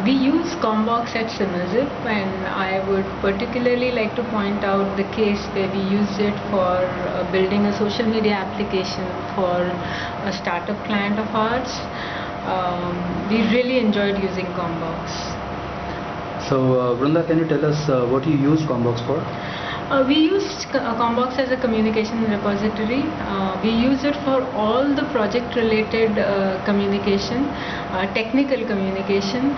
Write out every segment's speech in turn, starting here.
We use Kommbox at Synerzip, and I would particularly like to point out the case where we used it for building a social media application for a startup client of ours. We really enjoyed using Kommbox. So, Vrinda, can you tell us what you use Kommbox for? We used Kommbox as a communication repository. We use it for all the project related communication, technical communication,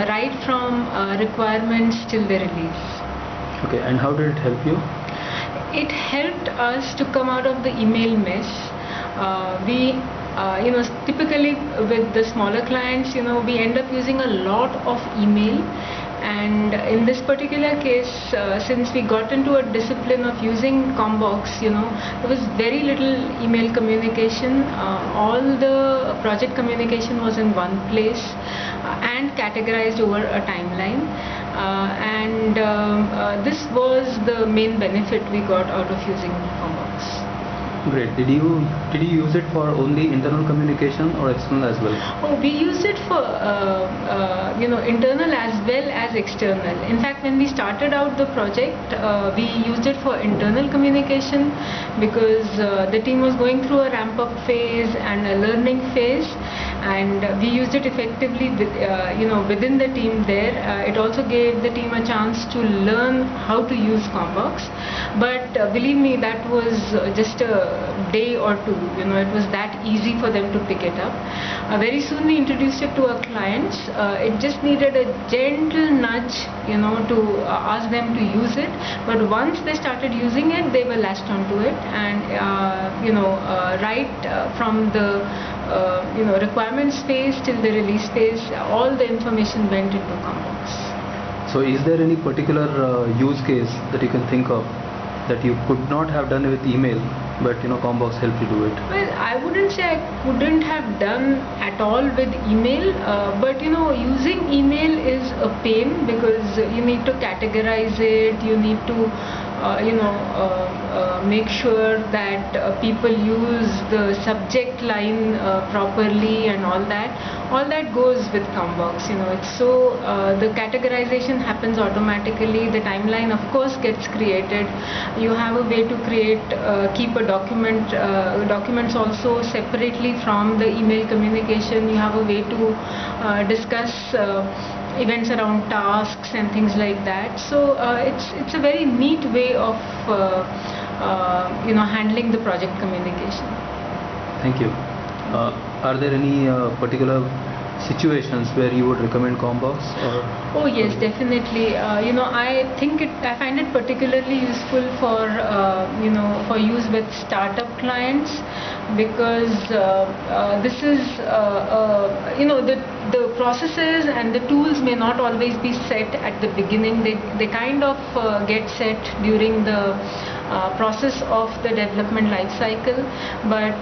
right from requirements till the release. Okay, and how did it help you? It helped us to come out of the email mess. Typically with the smaller clients, we end up using a lot of email. And in this particular case, since we got into a discipline of using Kommbox, there was very little email communication. All the project communication was in one place and categorized over a timeline. This was the main benefit we got out of using Kommbox. Great. Did you use it for only internal communication or external as well? Oh, we used it for internal as well as external. In fact, when we started out the project, we used it for internal communication because the team was going through a ramp-up phase and a learning phase, and we used it effectively within the team there. It also gave the team a chance to learn how to use Kommbox. But believe me, that was just a day or two. It was that easy for them to pick it up. Very soon we introduced it to our clients. It just needed a gentle nudge, to ask them to use it. But once they started using it, they were latched onto it, and right from the requirements phase till the release phase, all the information went into Kommbox. So, is there any particular use case that you can think of that you could not have done with email, but Kommbox helped you do it? Well, I wouldn't say I couldn't have done at all with email, but using email is a pain because you need to categorize it, you need to make sure that people use the subject line properly and all that. All that goes with Kommbox. It's so the categorization happens automatically. The timeline, of course, gets created. You have a way to keep a document, documents also separately from the email communication. You have a way to discuss events around tasks and things like that. So it's a very neat way of handling the project communication. Thank you. Are there any particular situations where you would recommend Kommbox? Oh yes, definitely. I find it particularly useful for for use with startup clients because this is the processes and the tools may not always be set at the beginning. They kind of get set during the process of the development life cycle, but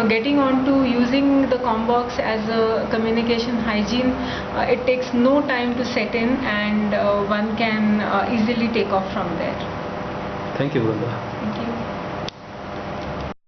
getting on to using the Kommbox as a communication hygiene, it takes no time to set in, and one can easily take off from there. Thank you, Vrinda. Thank you.